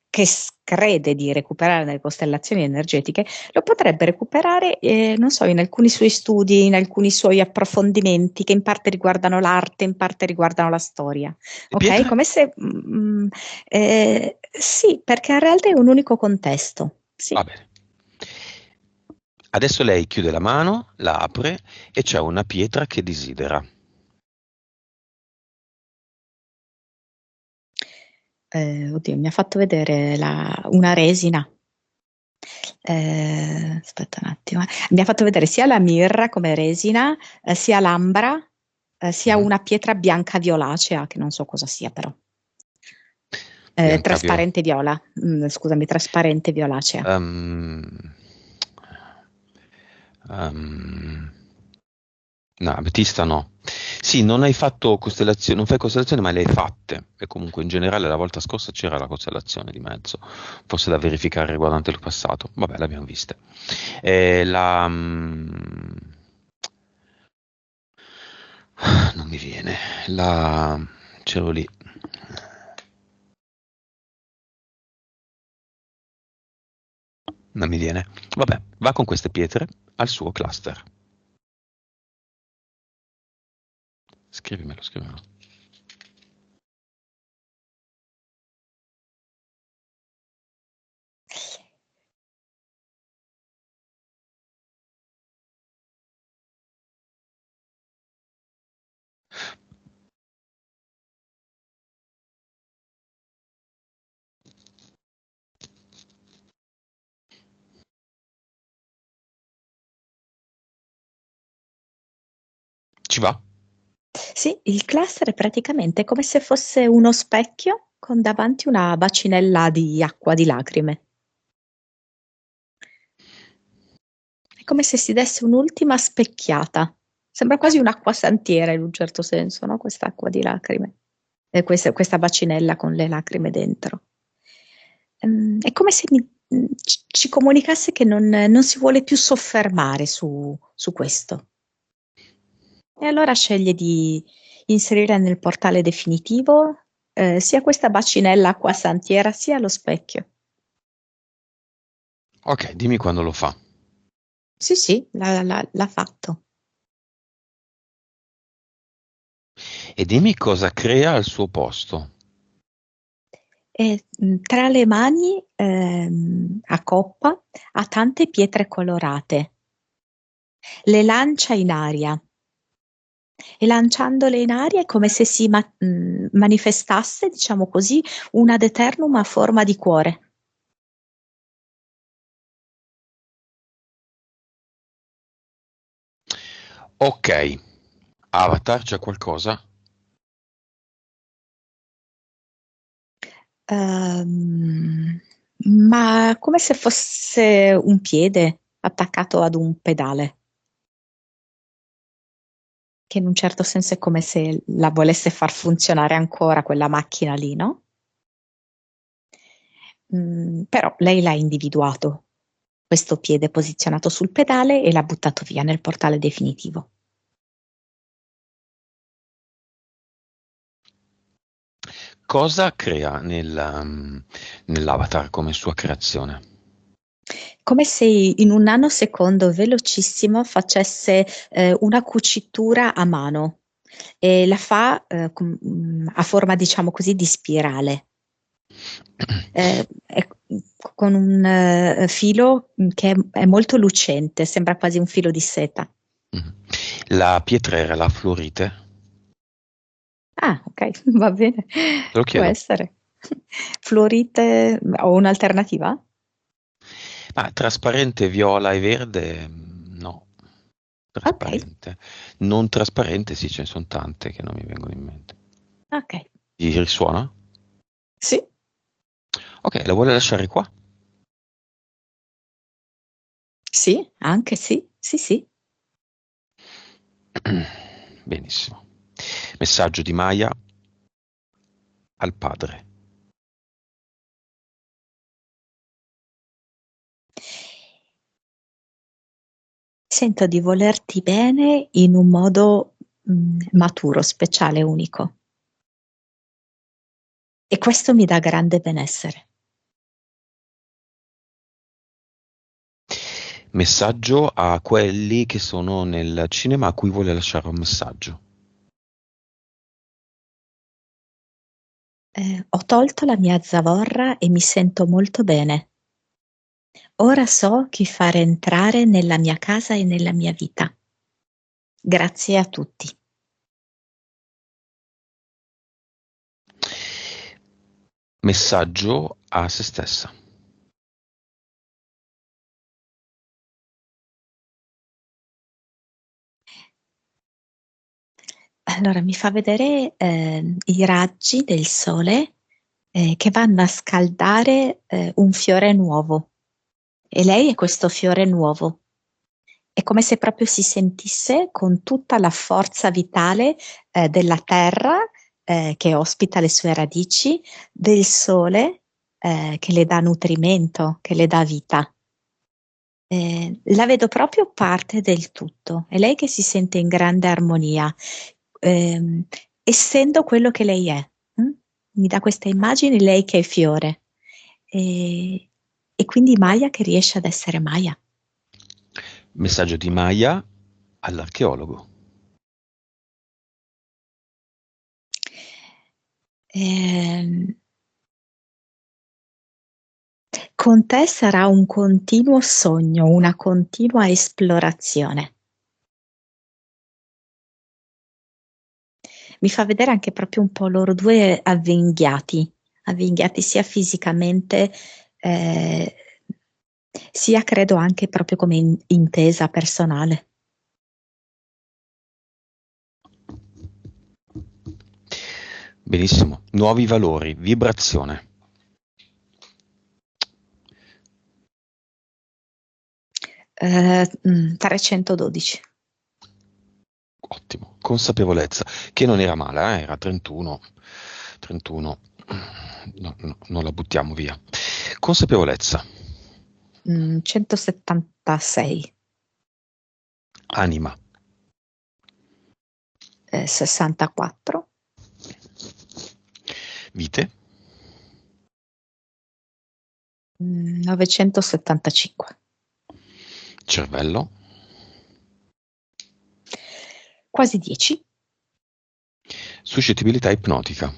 che crede di recuperare nelle costellazioni energetiche lo potrebbe recuperare, non so, in alcuni suoi studi, in alcuni suoi approfondimenti che in parte riguardano l'arte, in parte riguardano la storia. Le Ok? pietre? Come se, sì, perché in realtà è un unico contesto. Sì. Va bene. Adesso lei chiude la mano, la apre e c'è una pietra che desidera. Oddio, mi ha fatto vedere una resina. Aspetta un attimo. Mi ha fatto vedere sia la mirra come resina, sia l'ambra, sia Mhm. una pietra bianca violacea, che non so cosa sia però. Bianca viola. Trasparente viola, scusami, trasparente violacea. Um, um, no, ametista no. Sì, non hai fatto costellazioni, non fai costellazioni, ma le hai fatte. E comunque in generale la volta scorsa c'era la costellazione di mezzo, forse da verificare riguardante il passato. Vabbè, l'abbiamo vista. Non mi viene. C'ero lì. Non mi viene. Vabbè, va con queste pietre al suo cluster. Scrivimelo, scrivimelo. Ci va? Sì, il cluster è praticamente come se fosse uno specchio con davanti una bacinella di acqua di lacrime. È come se si desse un'ultima specchiata. Sembra quasi un'acqua santiera in un certo senso, no? Quest'acqua di lacrime. Questa bacinella con le lacrime dentro. È come se ci comunicasse che non si vuole più soffermare su questo. E allora sceglie di inserire nel portale definitivo sia questa bacinella acqua santiera sia lo specchio. Ok, dimmi quando lo fa. Sì, sì, l'ha fatto. E dimmi cosa crea al suo posto. E tra le mani, a coppa, ha tante pietre colorate. Le lancia in aria e lanciandole in aria è come se si manifestasse, diciamo così, una ad eternum a forma di cuore. Ok, Avatar c'è qualcosa? Ehm, ma come se fosse un piede attaccato ad un pedale, che in un certo senso è come se la volesse far funzionare ancora quella macchina lì, no? Però lei l'ha individuato, questo piede posizionato sul pedale e l'ha buttato via nel portale definitivo. Cosa crea nell'avatar come sua creazione? Come se in un nanosecondo velocissimo facesse una cucitura a mano. e la fa a forma, diciamo così, di spirale, è con un filo che è molto lucente, sembra quasi un filo di seta. Mhm. La pietra era la fluorite? Ah, ok, va bene, Te lo può chiedo. essere. Fluorite, ho un'alternativa? Ma trasparente, viola e verde? No. Ok, Trasparente. Non trasparente, sì, ce ne sono tante che non mi vengono in mente. ok, Ti risuona? sì, Ok, la vuole lasciare qua? sì, anche sì, sì, sì. Benissimo. Messaggio di Maya al padre. Sento di volerti bene in un modo maturo, speciale, unico. E questo mi dà grande benessere. Messaggio a quelli che sono nel cinema a cui vuole lasciare un messaggio. Ho tolto la mia zavorra e mi sento molto bene. Ora so chi fare entrare nella mia casa e nella mia vita. Grazie a tutti. Messaggio a se stessa. Allora mi fa vedere i raggi del sole che vanno a scaldare un fiore nuovo. E lei è questo fiore nuovo. È come se proprio si sentisse con tutta la forza vitale della terra che ospita le sue radici, del sole che le dà nutrimento, che le dà vita. La vedo proprio parte del tutto, è lei che si sente in grande armonia, ehm, essendo quello che lei è. Mm? Mi dà questa immagine, lei che è fiore, e, e quindi Maya che riesce ad essere Maya. Messaggio di Maya all'archeologo. Ehm, con te sarà un continuo sogno, una continua esplorazione. Mi fa vedere anche proprio un po' loro due avvinghiati sia fisicamente, eh, sia credo anche proprio come intesa personale. Benissimo. Nuovi valori, vibrazione. 312. Ottimo. Consapevolezza, che non era male, era 31. 31. No, no, non la buttiamo via. Consapevolezza, 176. anima, 64. vite, 975. cervello, Quasi 10. suscettibilità ipnotica.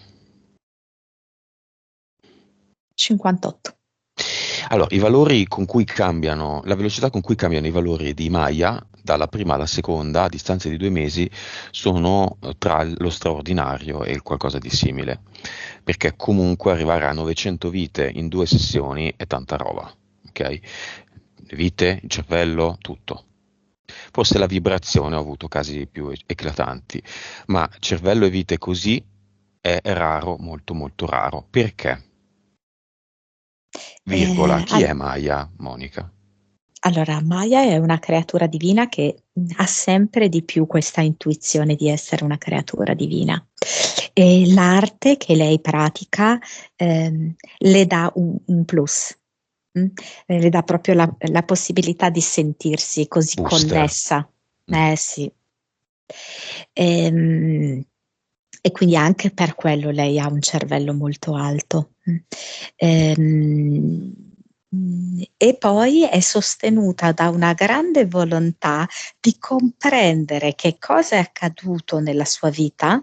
58. Allora, i valori con cui cambiano, la velocità con cui cambiano i valori di Maya dalla prima alla seconda, a distanza di 2 mesi, sono tra lo straordinario e il qualcosa di simile, perché comunque arrivare a 900 vite in 2 sessioni è tanta roba, ok? Vite, il cervello, tutto. Forse la vibrazione ho avuto casi più eclatanti, ma cervello e vite così è raro, molto molto raro. Perché? Virgola, Eh, chi al- è Maya, Monica? allora, Maya è una creatura divina che ha sempre di più questa intuizione di essere una creatura divina. E l'arte che lei pratica le dà un plus, mm? Le dà proprio la possibilità di sentirsi così Booster. connessa. Mm. Sì. Ehm, E quindi anche per quello lei ha un cervello molto alto. Ehm, E poi è sostenuta da una grande volontà di comprendere che cosa è accaduto nella sua vita,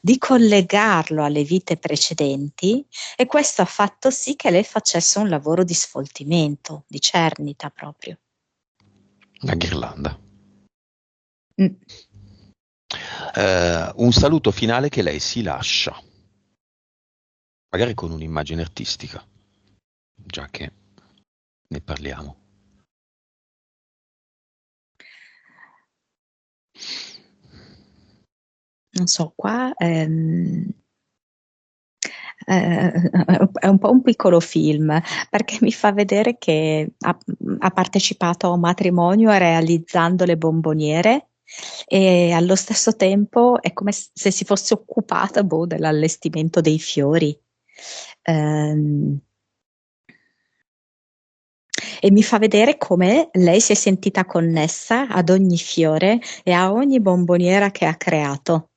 di collegarlo alle vite precedenti, e questo ha fatto sì che lei facesse un lavoro di sfoltimento, di cernita proprio. La ghirlanda. Mm. Un saluto finale che lei si lascia, magari con un'immagine artistica, già che ne parliamo. Non so, qua è un po' un piccolo film, perché mi fa vedere che ha partecipato a un matrimonio realizzando le bomboniere, e allo stesso tempo è come se si fosse occupata, boh, dell'allestimento dei fiori. Ehm, e mi fa vedere come lei si è sentita connessa ad ogni fiore e a ogni bomboniera che ha creato,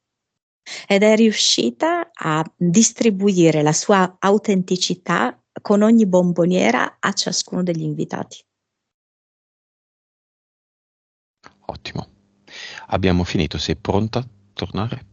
ed è riuscita a distribuire la sua autenticità con ogni bomboniera a ciascuno degli invitati. Ottimo. Abbiamo finito, sei pronta a tornare?